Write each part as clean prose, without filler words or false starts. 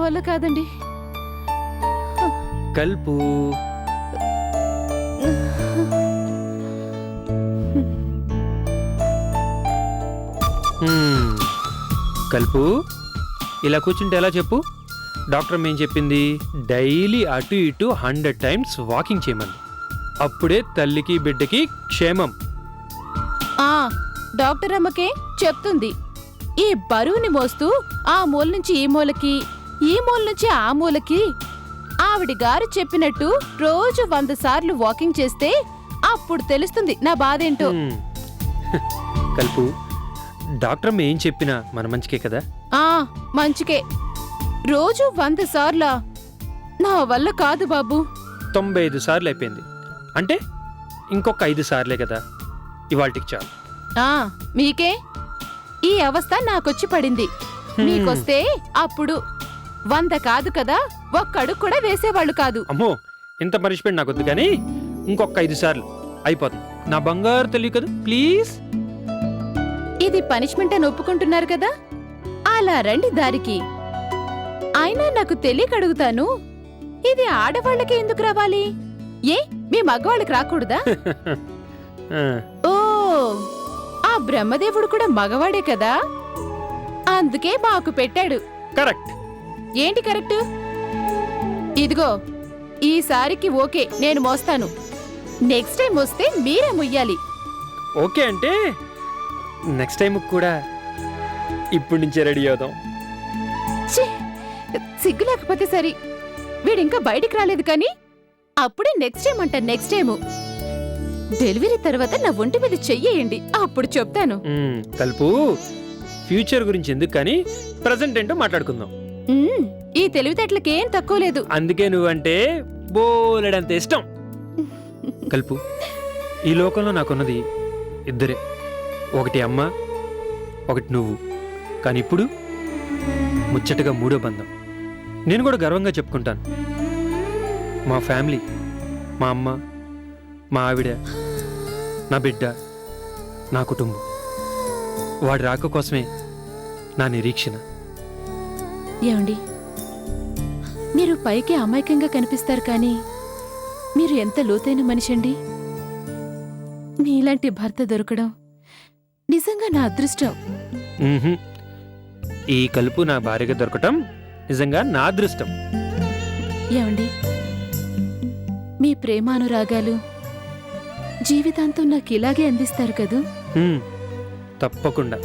వల్ల కాదండి. కల్పు, కల్పు, ఇలా కూర్చుంటే ఎలా చెప్పు? డాక్టర్ ఏం చెప్పింది? డైలీ అటు ఇటు 100 times వాకింగ్ చేయమని. అప్పుడే తల్లికి బిడ్డకి క్షేమం. డాక్టర్ అమ్మకే చెప్తుంది. ఈ బరువుని మోస్తూ ఆ మూల నుంచి ఈ మూలకి, ఈ మూల నుంచి ఆ మూలకి ఆవిడ గారు చెప్పినట్టు రోజు 100 సార్లు వాకింగ్ చేస్తే అప్పుడు తెలుస్తుంది నా బాధేంటో. కల్పు, డాక్టర్ ఏం చెప్పినా మన మంచికే కదా? మంచికే. రోజు 100 సార్లా? నా వల్ల కాదు బాబు. 95 సార్లు అయిపోయింది అంటే ఇంకొక 5 సార్లే కదా, ఇవాళకి చాలు. మీకే ఈ అవస్థ నాకొచ్చి పడింది. మీకొస్తే అప్పుడు 100 కాదు కదా, ఒక్కడుగు కూడా వేసేవాళ్ళు కాదు. అమ్మో, ఇంత పనిష్మెంట్ నాకొద్దు కానీ ఇంకొక 5 సార్లు అయిపోతుంది. నా బంగారు తెలియ కదా, ప్లీజ్. ఇది పనిష్మెంట్ అని ఒప్పుకుంటున్నారు కదా, అలా రండి దారికి. అయినా నాకు తెలియక అడుగుతాను, ఇది ఆడవాళ్ళకి ఎందుకు రావాలి? ఏ మీ మగవాళ్ళకి రాకూడదా? ఓ, ఆ బ్రహ్మదేవుడు కూడా మగవాడే కదా, అందుకే మాకు పెట్టాడు. కరెక్ట్. ఏంటి కరెక్ట్? ఇదిగో, ఈసారికి ఓకే, నేను మోస్తాను. నెక్స్ట్ టైం వస్తే మీరే మొయ్యాలి. ఓకే అంటే నెక్స్ట్ టైం కూడా ఇప్పటి నుంచే రెడీ అవుదాం. సిగ్గు లేకపోతే సరి. వీడింకా బయటికి రాలేదు కానీ అప్పుడే నెక్స్ట్ టైం అంట. నెక్స్ట్ టైము డెలివరీ తర్వాత నా ఒంటి మీద చెయ్యేయండి, అప్పుడు చెప్తాను. కల్పు, ఫ్యూచర్ గురించి ఎందుకు కానీ ప్రెజెంట్ ఏంటో మాట్లాడుకుందాం. ఈ తెలివితేటలకేం తక్కువ లేదు. అందుకే నువ్వంటే బోలెడంత ఇష్టం. కల్పు, ఈ లోకంలో నాకున్నది ఇద్దరే, ఒకటి అమ్మ, ఒకటి నువ్వు. కానీ ఇప్పుడు ముచ్చటగా 3వ బంధం. నేను కూడా గర్వంగా చెప్పుకుంటాను. మా ఫ్యామిలీ, మా అమ్మ, మా ఆవిడ, నా బిడ్డ, నా కుటుంబం. వాడి రాక కోసమే నా నిరీక్షణ. ఏమండి, మీరు పైకి అమాయకంగా కనిపిస్తారు కానీ మీరు ఎంత లోతైన మనిషి అండి. నీలాంటి భర్త దొరకడం నిజంగా నా అదృష్టం. ఈ కలుపు నా భార్యగా దొరకటం నిజంగా నా అదృష్టం. ఏమండి, మీ ప్రేమానురాగాలు జీవితాంతం నాకు ఇలాగే అందిస్తారు కదూ? తప్పకుండా.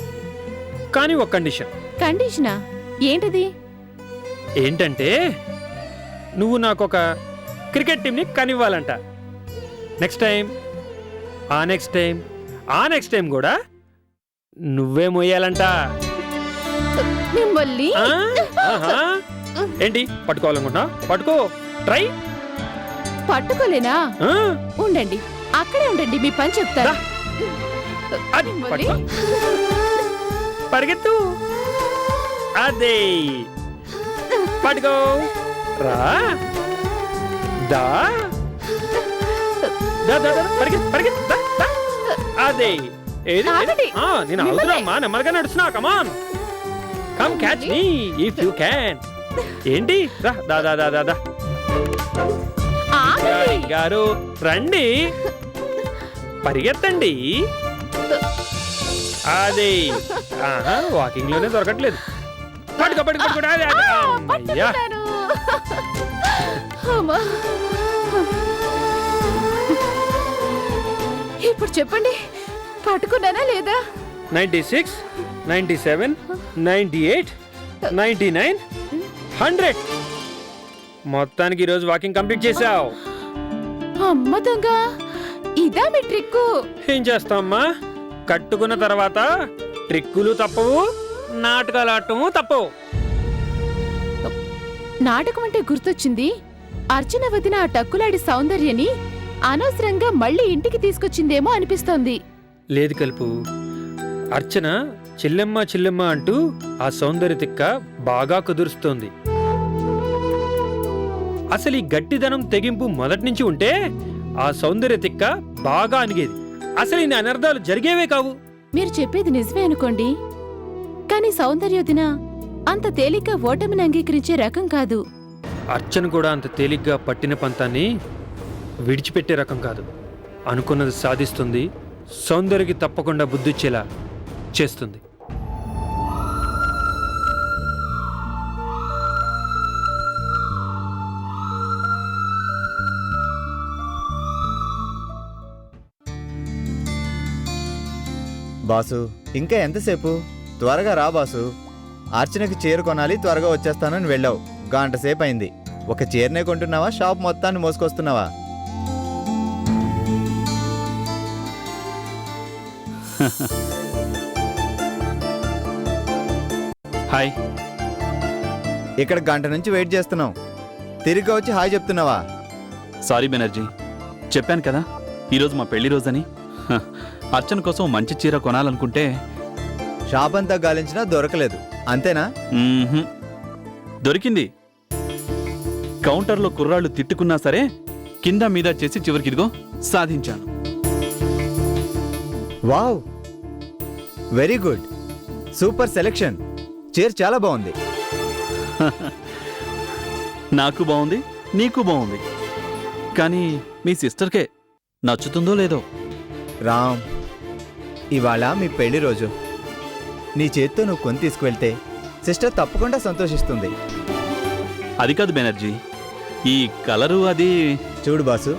కానీ ఒక కండిషన్. కండిషనా? ఏంటది? ఏంటంటే నువ్వు నాకొక క్రికెట్ టీంని కనివ్వాలంట. నెక్స్ట్ టైం, ఆ నెక్స్ట్ టైం, ఆ నెక్స్ట్ టైం కూడా నువ్వే మోయాలంట. మిమ్మల్ని ఏంటి పట్టుకోవాలనుకుంటున్నా? పట్టుకో, ట్రై. పట్టుకోలేనా? ఉండండి, అక్కడే ఉండండి, మీ పని చెప్తాను. పరిగెత్తు. అదే, పట్టుకో, రా, దా, పరిగెత్తు, పరిగెత్తు. అదే, నేను అవుతున్నా, నెమ్మదిగా నడుస్తున్నా. Come on, come catch me if you can. ఏంటి? రా, దా దా దా దా. గారు రండి, పరిగెత్తండి. అదే, వాకింగ్ లోనే దొరకట్లేదు. పడుకో, పడుకో, అయ్యా. ఇప్పుడు చెప్పండి, పట్టుకున్నానా లేదా? 96, 97, 98, 99, 100. మొత్తానికి ఈరోజు వాకింగ్ కంప్లీట్ చేసావు. అమ్మ దొంగ, ఇదా మీ ట్రిక్కు? ఏం చేస్తావమ్మా, కట్టుకున్న తర్వాత ట్రిక్కులు తప్పవు, నాటకాలు ఆడటము తప్పవు. నాటకం అంటే గుర్తొచ్చింది. అర్చన వదిన ఆ టక్కులాడి సౌందర్యని అనవసరంగా మళ్ళీ ఇంటికి తీసుకొచ్చిందేమో అనిపిస్తోంది. లేదు కలుపు, అర్చన చెల్లెమ్మ చెల్లెమ్మ అంటూ ఆ సౌందర్య తిక్క బాగా కుదురుస్తోంది. అసలు ఈ గట్టిదనం తెగింపు మొదటి నుంచి ఉంటే ఆ సౌందర్య తిక్క బాగా అనిగేది. అసలు ఇన్ని అనర్థాలు జరిగేవే కావు. మీరు చెప్పేది నిజమే అనుకోండి, కానీ సౌందర్యోదిన అంత తేలిగ్గా ఓటమిని అంగీకరించే రకం కాదు. అర్చన కూడా అంత తేలిగ్గా పట్టిన పంతాన్ని విడిచిపెట్టే రకం కాదు. అనుకున్నది సాధిస్తుంది, సౌందర్యకి తప్పకుండా బుద్ధిచ్చేలా చేస్తుంది. బాసు, ఇంకా ఎంతసేపు? త్వరగా రా బాసు. అర్చనకి చీర కొనాలి, త్వరగా వచ్చేస్తానని వెళ్ళావు. గంట సేపు అయింది. ఒక చీరనే కొంటున్నావా, షాప్ మొత్తాన్ని మోసుకొస్తున్నావా? హాయ్. ఇక్కడ గంట నుంచి వెయిట్ చేస్తున్నాం. తిరిగి వచ్చి హాయ్ చెప్తున్నావా? సారీ బెనర్జీ, చెప్పాను కదా ఈరోజు మా పెళ్లి రోజని. అర్చన కోసం మంచి చీర కొనాలనుకుంటే షాప్ అంతా గాలించినా దొరకలేదు, అంతేనా? దొరికింది. కౌంటర్లో కుర్రాళ్ళు తిట్టుకున్నా సరే కింద మీద చేసి చివరికి ఇదిగో సాధించాను. Wow, very good, super selection. చీర చాలా బాగుంది. నాకు బాగుంది, నీకు బాగుంది, కానీ మీ సిస్టర్కే నచ్చుతుందో లేదో. రామ్, ఇవాళ మీ పెళ్లి రోజు. నీ చేత్తో నువ్వు కొని తీసుకువెళ్తే సిస్టర్ తప్పకుండా సంతోషిస్తుంది. అది కాదు బెనర్జీ, ఈ కలరు అది. చూడు బాసు,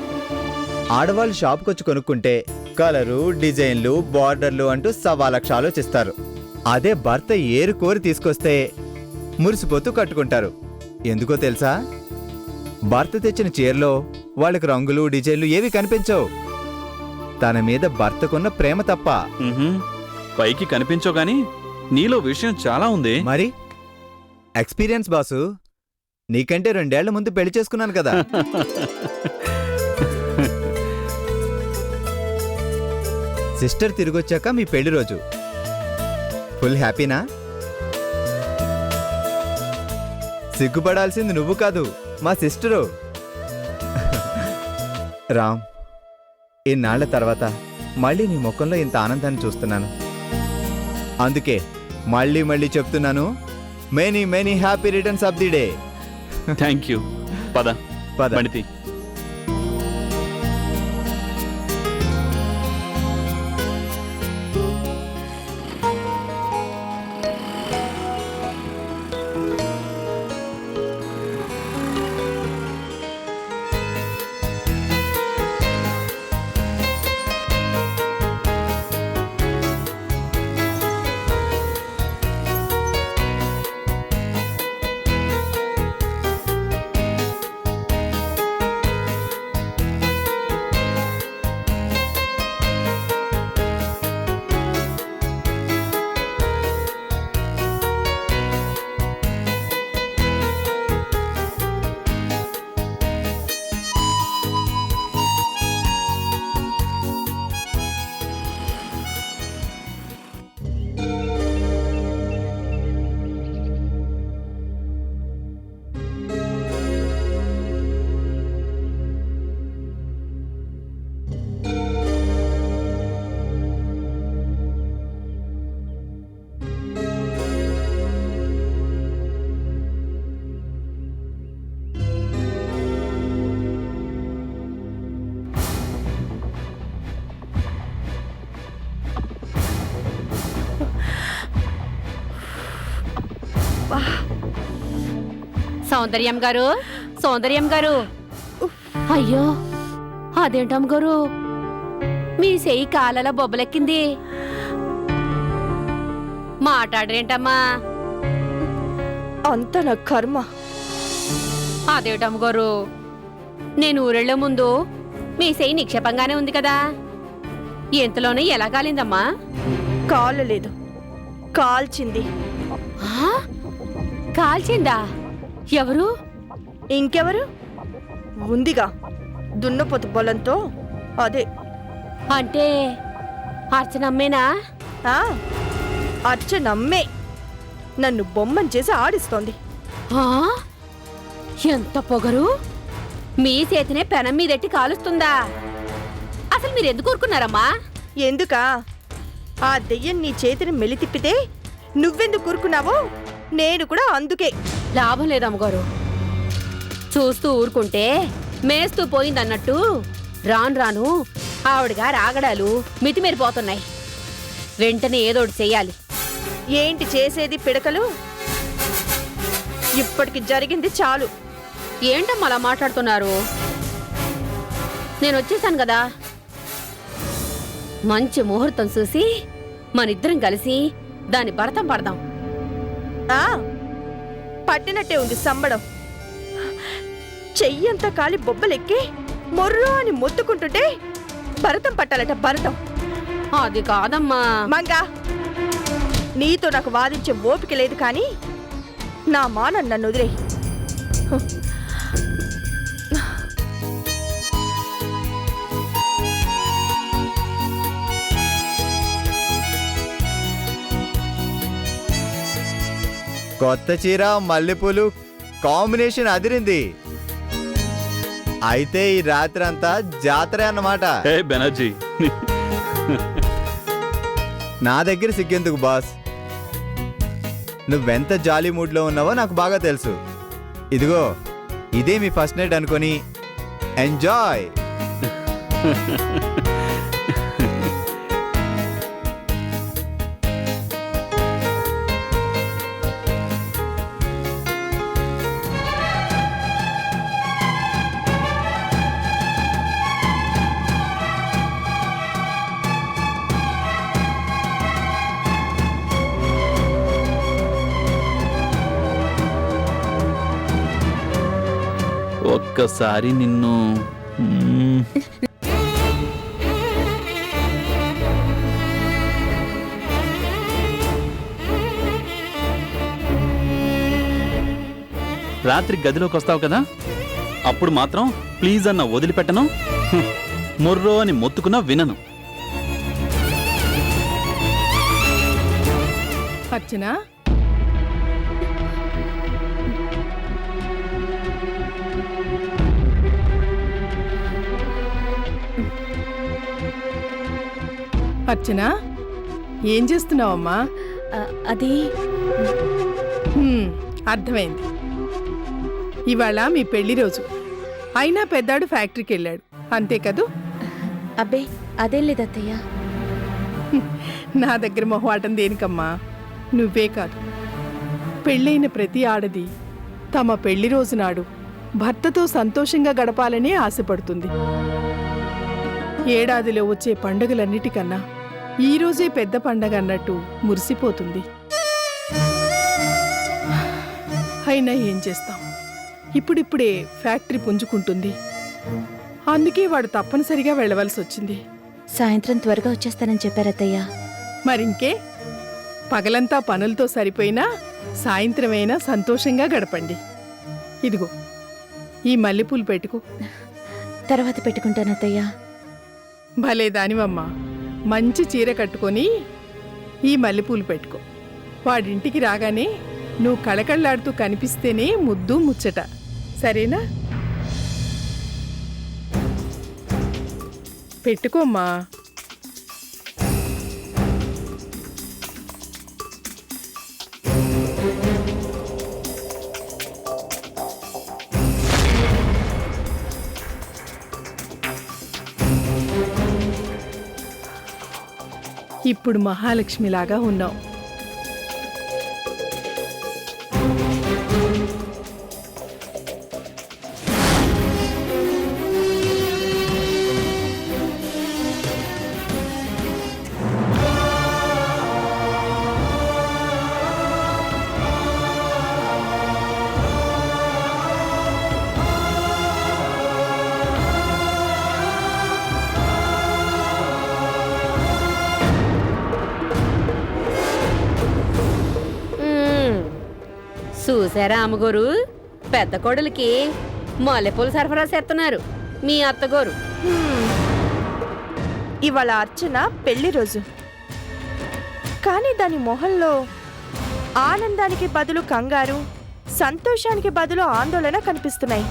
ఆడవాళ్ళు షాప్కొచ్చి కొనుక్కుంటే కలరు, డిజైన్లు, బార్డర్లు అంటూ 1,00,000 ఆలోచిస్తారు. అదే భర్త ఏరు కోరి తీసుకొస్తే మురిసిపోతూ కట్టుకుంటారు. ఎందుకో తెలుసా? భర్త తెచ్చిన చీరలో వాళ్ళకి రంగులు, డిజైన్లు ఏవి కనిపించవు. తన మీద భర్తకున్న ప్రేమ తప్ప. పైకి కనిపించో గాని నీలో విషయం చాలా ఉంది. మరి ఎక్స్పీరియన్స్ బాసు. నీకంటే 2 ఏళ్ల ముందు పెళ్లి చేసుకున్నాను కదా. సిస్టర్ తిరిగొచ్చాక మీ పెళ్లి రోజు. ఫుల్ హ్యాపీనా? సిగ్గుపడాల్సింది నువ్వు కాదు, మా సిస్టరు. రామ్, ఇన్నాళ్ల తర్వాత మళ్ళీ నీ ముఖంలో ఇంత ఆనందాన్ని చూస్తున్నాను. అందుకే మళ్ళీ మళ్ళీ చెప్తున్నాను, many many happy returns of the day. Thank you. పద పద. మణితి. సౌందర్యం గారు, సౌందర్యం గారు. అయ్యో, అదేంటమ్మ గారు, మీ చెయ్యి కాలలా బొబ్బలెక్కింది. మాట్లాడరేంటమ్మా? అంత నా కర్మ. అదేంటమ్మ గారు, నేను ఊరెళ్లే ముందు మీ చెయ్యి నిక్షేపంగానే ఉంది కదా, ఎంతలోనే ఎలా కాలిందమ్మా? కాలలేదు, కాల్చింది. కాల్చిందా? ఎవరు? ఇంకెవరు? ఉందిగా దున్నపోతు పొలంతో, అదే. అంటే అర్చనమ్మేనా? అర్చనమ్మే నన్ను బొమ్మను చేసి ఆడిస్తోంది. ఎంత పొగరు! మీ చేతినే పెనం మీదెట్టి కాలుస్తుందా? అసలు మీరు ఎందుకు ఊరుకున్నారమ్మా? ఎందుకా? ఆ దెయ్యం నీ చేతిని మెలితిప్పితే నువ్వెందుకు ఊరుకున్నావో నేను కూడా అందుకే. లాభం లేదు అమ్మగారు. చూస్తూ ఊరుకుంటే మేస్తూ పోయిందన్నట్టు రాను రాను ఆవిడగా రాగడాలు మితిమీరిపోతున్నాయి. వెంటనే ఏదోటి చెయ్యాలి. ఏంటి చేసేది పిడకలు? ఇప్పటికి జరిగింది చాలు. ఏంటమ్మా అలా మాట్లాడుతున్నారు? నేను వచ్చేసాను కదా. మంచి ముహూర్తం చూసి మనిద్దరం కలిసి దాని భరతం పడదాం. ఆ పట్టినట్టే ఉంది సంబడం. చెయ్యంతా కాలి బొబ్బలెక్కి మొర్రో అని మొత్తుకుంటుంటే భరతం పట్టాలట. భరతం అది కాదమ్మా. మంగా, నీతో నాకు వాదించే ఓపిక లేదు, కానీ నా మాన నన్ను వదిలే. కొత్త చీర మల్లెపూలు కాంబినేషన్ అదిరింది. అయితే ఈ రాత్రి అంతా జాతరే అన్నమాట. హే బెనర్జీ, నా దగ్గర సిగ్గెందుకు బాస్? నువ్వెంత జాలీ మూడ్లో ఉన్నావో నాకు బాగా తెలుసు. ఇదిగో ఇదే మీ ఫస్ట్ నైట్ అనుకొని ఎంజాయ్. ఒక్కసారి నిన్ను మ్మ్, రాత్రి గదిలోకి వస్తావు కదా, అప్పుడు మాత్రం ప్లీజ్ అన్న వదిలిపెట్టను, మొర్రో అని మొత్తుకున్నా వినను. అర్చన, అర్చన, ఏం చేస్తున్నావమ్మా? అది అర్థమైంది. ఇవాళ మీ పెళ్లి రోజు అయినా పెద్దాడు ఫ్యాక్టరీకి వెళ్ళాడు, అంతే కదూ? అబ్బే అదేం లేదు అత్తయ్య. నా దగ్గర మొహమాటం దేనికమ్మా? నువ్వే కాదు, పెళ్ళైన ప్రతి ఆడది తమ పెళ్లి రోజు నాడు భర్తతో సంతోషంగా గడపాలని ఆశపడుతుంది. ఏడాదిలో వచ్చే పండుగలన్నిటికన్నా ఈ రోజే పెద్ద పండగ అన్నట్టు మురిసిపోతుంది. అయినా ఏం చేస్తాం, ఇప్పుడిప్పుడే ఫ్యాక్టరీ పుంజుకుంటుంది. అందుకే వాడు తప్పనిసరిగా వెళ్ళవలసి వచ్చింది. సాయంత్రం త్వరగా వచ్చేస్తానని చెప్పారత్తయ్య. మరింకే, పగలంతా పనులతో సరిపోయినా సాయంత్రమైనా సంతోషంగా గడపండి. ఇదిగో ఈ మల్లెపూలు పెట్టుకో. తర్వాత పెట్టుకుంటానత్తయ్య. భలే దానివమ్మా, మంచి చీర కట్టుకొని ఈ మల్లెపూలు పెట్టుకో. వాడింటికి రాగానే నువ్వు కళకళ్ళాడుతూ కనిపిస్తేనే ముద్దు ముచ్చట, సరేనా? పెట్టుకోమ్మా. ఇప్పుడు మహాలక్ష్మిలాగా ఉన్నావు. చూసారా అమ్మగోరు, పెద్ద కోడలికి మల్లెపూలు సరఫరా చేస్తున్నారు మీ అత్తగోరు. ఇవాళ అర్చన పెళ్లి రోజు, కానీ దాని మొహంలో ఆనందానికి బదులు కంగారు, సంతోషానికి బదులు ఆందోళన కనిపిస్తున్నాయి.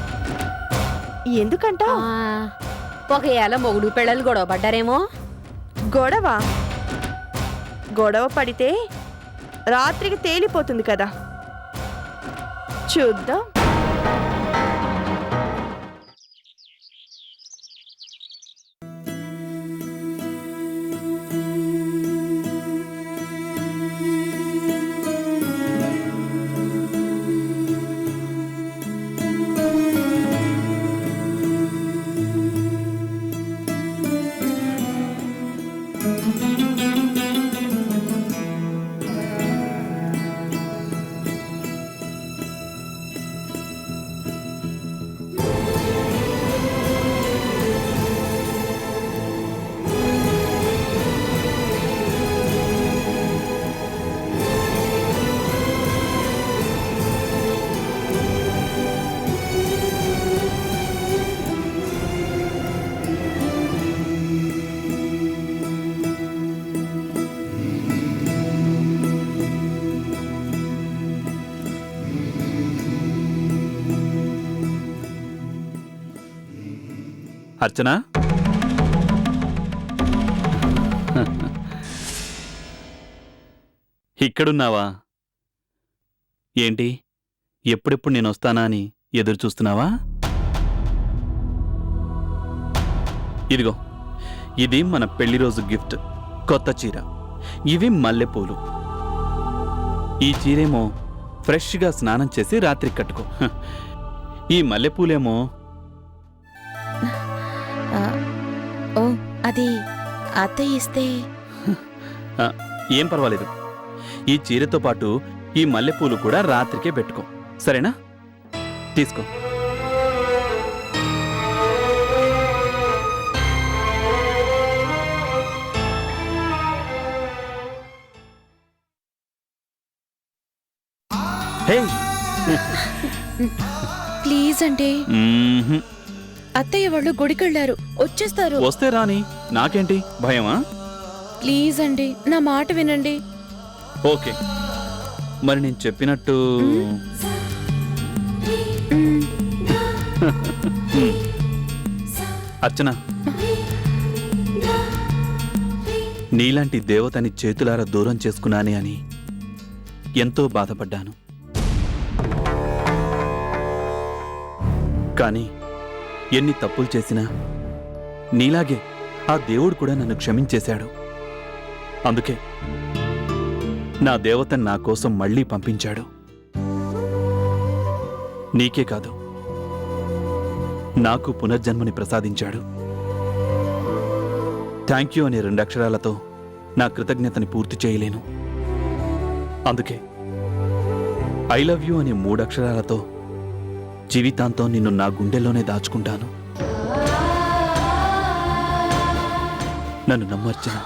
ఎందుకంట? ఒకవేళ మొగుడు పెళ్ళలు గొడవ పడ్డారేమో. గొడవ పడితే రాత్రికి తేలిపోతుంది కదా. చూద్దాం. అర్చన, ఇక్కడున్నావా? ఏంటి, ఎప్పుడెప్పుడు నేను వస్తానా అని ఎదురు చూస్తున్నావా? ఇదిగో, ఇది మన పెళ్లి రోజు గిఫ్ట్, కొత్త చీర. ఇవి మల్లెపూలు. ఈ చీరేమో ఫ్రెష్గా స్నానం చేసి రాత్రి కట్టుకో. ఈ మల్లెపూలేమో ఓ, అది అత్తయ్య ఇస్తే. ఏం పర్వాలేదు. ఈ చీరతో పాటు ఈ మల్లెపూలు కూడా రాత్రికే పెట్టుకో, సరేనా? తీసుకో. హే, ప్లీజ్ అండి, మ్మ్హ్. అత్తయ్య వాళ్ళు గుడికెళ్ళారు, వచ్చేస్తారు. వస్తే రాని, నాకేంటి భయమా? ప్లీజ్ అండి, నా మాట వినండి. ఓకే, మరి నేను చెప్పినట్టు అర్చన, నీలాంటి దేవతని చేతులారా దూరం చేసుకున్నానే అని ఎంతో బాధపడ్డాను. కానీ ఎన్ని తప్పులు చేసినా నీలాగే ఆ దేవుడు కూడా నన్ను క్షమించేశాడు. అందుకే నా దేవతని నా కోసం మళ్ళీ పంపించాడు. నీకే కాదు, నాకు పునర్జన్మని ప్రసాదించాడు. థ్యాంక్ యూ అనే 2 అక్షరాలతో నా కృతజ్ఞతని పూర్తి చేయలేను. అందుకే ఐ లవ్ యూ అనే 3 అక్షరాలతో జీవితాంతం నిన్ను నా గుండెల్లోనే దాచుకుంటాను. నన్ను నమ్మర్చనా?